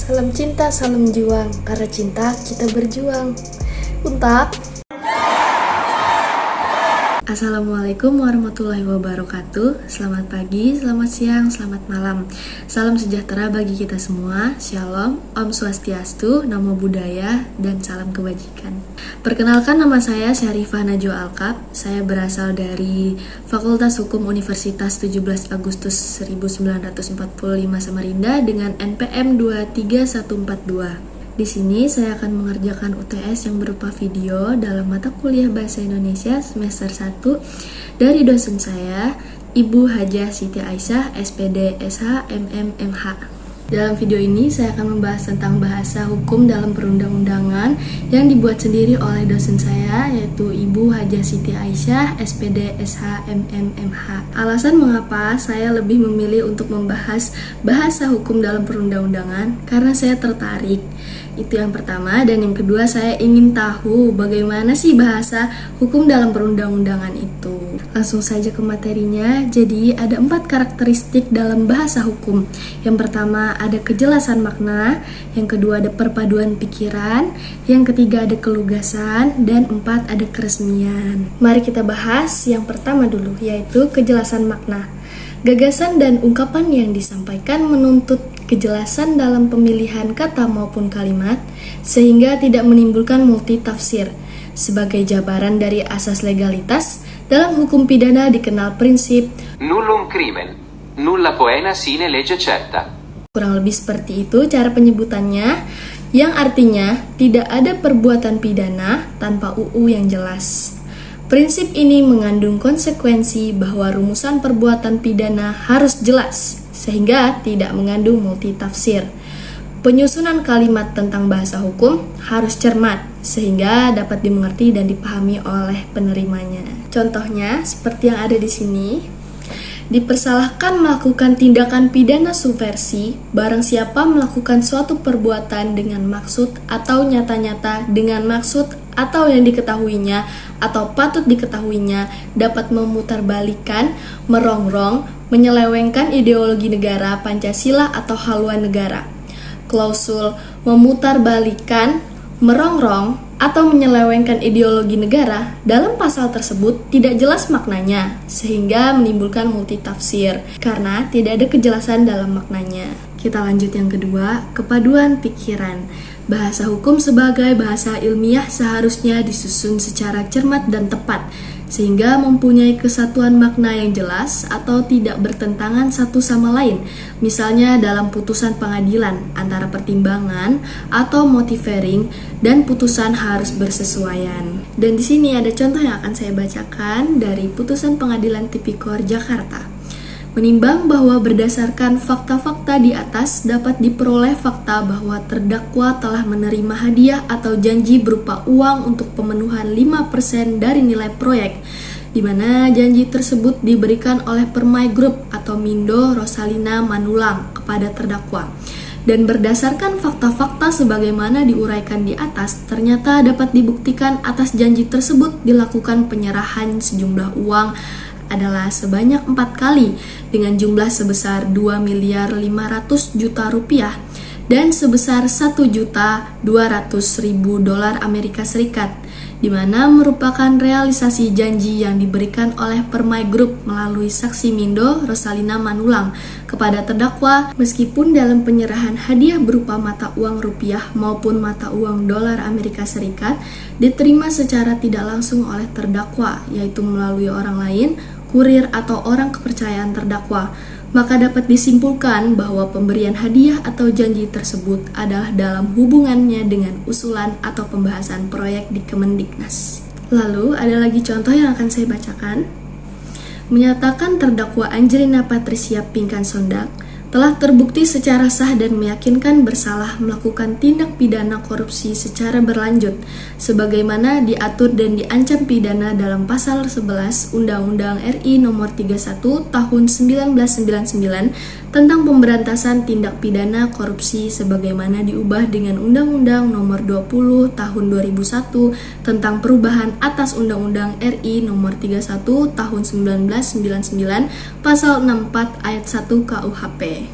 Salam cinta, salam juang. Karena cinta kita berjuang. Untak. Assalamualaikum warahmatullahi wabarakatuh. Selamat pagi, selamat siang, selamat malam. Salam sejahtera bagi kita semua. Shalom, Om Swastiastu, Namo Buddhaya, dan salam kebajikan. Perkenalkan, nama saya Syarifah Najwa Alkab. Saya berasal dari Fakultas Hukum Universitas 17 Agustus 1945 Samarinda dengan NPM 23142. Di sini saya akan mengerjakan UTS yang berupa video dalam mata kuliah Bahasa Indonesia semester 1 dari dosen saya, Ibu Hajah Siti Aisyah, SPD, SH, MM, MH. Dalam video ini saya akan membahas tentang bahasa hukum dalam perundang-undangan yang dibuat sendiri oleh dosen saya, yaitu Ibu Hajah Siti Aisyah, SPD, SH, MM, MH. Alasan mengapa saya lebih memilih untuk membahas bahasa hukum dalam perundang-undangan karena saya tertarik. Itu yang pertama, dan yang kedua saya ingin tahu bagaimana sih bahasa hukum dalam perundang-undangan itu. Langsung saja ke materinya. Jadi ada 4 karakteristik dalam bahasa hukum. Yang pertama ada kejelasan makna, yang kedua ada perpaduan pikiran, yang ketiga ada kelugasan, dan 4 ada keresmian. Mari kita bahas yang pertama dulu, yaitu kejelasan makna. Gagasan dan ungkapan yang disampaikan menuntut kejelasan dalam pemilihan kata maupun kalimat, sehingga tidak menimbulkan multitafsir. Sebagai jabaran dari asas legalitas, dalam hukum pidana dikenal prinsip nullum crimen, nulla poena sine legge certa. Kurang lebih seperti itu cara penyebutannya, yang artinya tidak ada perbuatan pidana tanpa UU yang jelas. Prinsip ini mengandung konsekuensi bahwa rumusan perbuatan pidana harus jelas, sehingga tidak mengandung multitafsir. Penyusunan kalimat tentang bahasa hukum harus cermat, sehingga dapat dimengerti dan dipahami oleh penerimanya. Contohnya, seperti yang ada di sini, dipersalahkan melakukan tindakan pidana subversi barang siapa melakukan suatu perbuatan dengan maksud atau nyata-nyata dengan maksud atau yang diketahuinya atau patut diketahuinya dapat memutarbalikkan, merongrong, menyelewengkan ideologi negara, Pancasila atau haluan negara. Klausul memutarbalikkan, merongrong, atau menyelewengkan ideologi negara dalam pasal tersebut tidak jelas maknanya, sehingga menimbulkan multitafsir karena tidak ada kejelasan dalam maknanya. Kita lanjut yang kedua, kepaduan pikiran. Bahasa hukum sebagai bahasa ilmiah seharusnya disusun secara cermat dan tepat, sehingga mempunyai kesatuan makna yang jelas atau tidak bertentangan satu sama lain. Misalnya dalam putusan pengadilan antara pertimbangan atau motivering dan putusan harus bersesuaian. Dan di sini ada contoh yang akan saya bacakan dari putusan Pengadilan Tipikor Jakarta. Menimbang bahwa berdasarkan fakta-fakta di atas dapat diperoleh fakta bahwa terdakwa telah menerima hadiah atau janji berupa uang untuk pemenuhan 5% dari nilai proyek, di mana janji tersebut diberikan oleh Permai Group atau Mindo Rosalina Manulang kepada terdakwa. Dan berdasarkan fakta-fakta sebagaimana diuraikan di atas, ternyata dapat dibuktikan atas janji tersebut dilakukan penyerahan sejumlah uang adalah sebanyak 4 kali dengan jumlah sebesar 2.500.000.000 rupiah dan sebesar 1.200.000 dolar Amerika Serikat, di mana merupakan realisasi janji yang diberikan oleh Permai Group melalui saksi Mindo Rosalina Manulang kepada terdakwa, meskipun dalam penyerahan hadiah berupa mata uang rupiah maupun mata uang dolar Amerika Serikat diterima secara tidak langsung oleh terdakwa, yaitu melalui orang lain, kurir atau orang kepercayaan terdakwa, maka dapat disimpulkan bahwa pemberian hadiah atau janji tersebut adalah dalam hubungannya dengan usulan atau pembahasan proyek di Kemendiknas. Lalu ada lagi contoh yang akan saya bacakan. Menyatakan terdakwa Angelina Patricia Pinkan Sondak telah terbukti secara sah dan meyakinkan bersalah melakukan tindak pidana korupsi secara berlanjut, sebagaimana diatur dan diancam pidana dalam pasal 11 Undang-Undang RI Nomor 31 Tahun 1999 tentang pemberantasan tindak pidana korupsi sebagaimana diubah dengan Undang-Undang Nomor 20 Tahun 2001 tentang perubahan atas Undang-Undang RI Nomor 31 Tahun 1999 Pasal 64 Ayat 1 KUHP.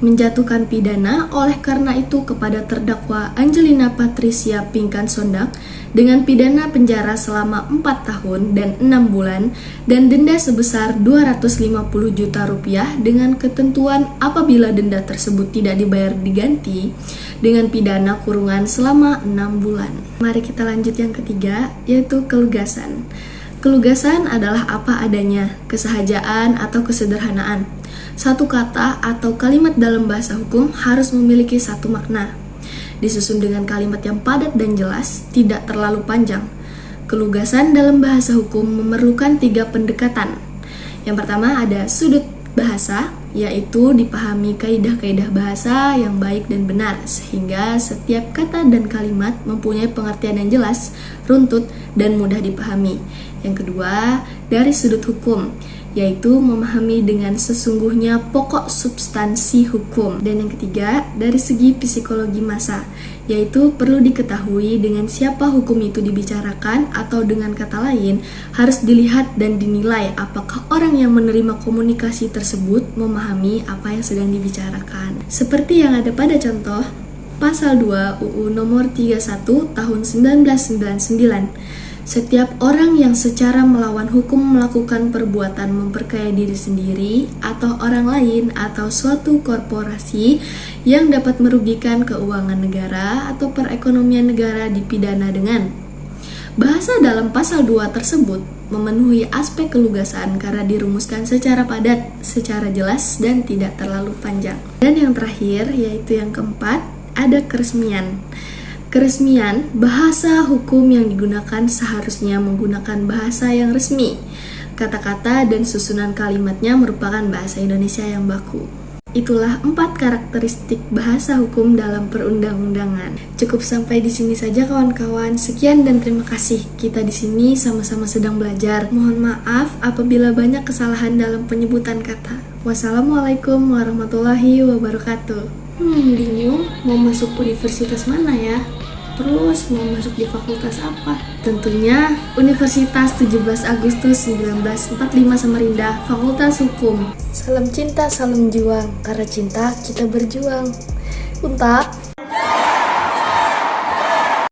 menjatuhkan pidana oleh karena itu kepada terdakwa Angelina Patricia Pinkan Sondak dengan pidana penjara selama 4 tahun dan 6 bulan dan denda sebesar 250 juta rupiah dengan ketentuan apabila denda tersebut tidak dibayar diganti dengan pidana kurungan selama 6 bulan. Mari kita lanjut yang ketiga, yaitu kelugasan. Kelugasan adalah apa adanya, kesahajaan atau kesederhanaan. Satu kata atau kalimat dalam bahasa hukum harus memiliki satu makna, disusun dengan kalimat yang padat dan jelas, tidak terlalu panjang. Kelugasan dalam bahasa hukum memerlukan 3 pendekatan. Yang pertama ada sudut bahasa, yaitu dipahami kaidah-kaidah bahasa yang baik dan benar, sehingga setiap kata dan kalimat mempunyai pengertian yang jelas, runtut, dan mudah dipahami. Yang kedua, dari sudut hukum, yaitu memahami dengan sesungguhnya pokok substansi hukum. Dan yang ketiga, dari segi psikologi massa, yaitu perlu diketahui dengan siapa hukum itu dibicarakan, atau dengan kata lain, harus dilihat dan dinilai apakah orang yang menerima komunikasi tersebut memahami apa yang sedang dibicarakan. Seperti yang ada pada contoh Pasal 2 UU Nomor 31 Tahun 1999. Setiap orang yang secara melawan hukum melakukan perbuatan memperkaya diri sendiri atau orang lain atau suatu korporasi yang dapat merugikan keuangan negara atau perekonomian negara dipidana dengan. Bahasa dalam pasal 2 tersebut memenuhi aspek kelugasan karena dirumuskan secara padat, secara jelas, dan tidak terlalu panjang. Dan yang terakhir, yaitu yang keempat, ada keresmian. Keresmian, bahasa hukum yang digunakan seharusnya menggunakan bahasa yang resmi. Kata-kata dan susunan kalimatnya merupakan bahasa Indonesia yang baku. Itulah 4 karakteristik bahasa hukum dalam perundang-undangan. Cukup sampai di sini saja kawan-kawan. Sekian dan terima kasih. Kita di sini sama-sama sedang belajar. Mohon maaf apabila banyak kesalahan dalam penyebutan kata. Wassalamualaikum warahmatullahi wabarakatuh. Bingung mau masuk universitas mana ya? Terus mau masuk di fakultas apa? Tentunya Universitas 17 Agustus 1945 Samarinda, Fakultas Hukum. Salam cinta, salam juang. Karena cinta kita berjuang. Untak.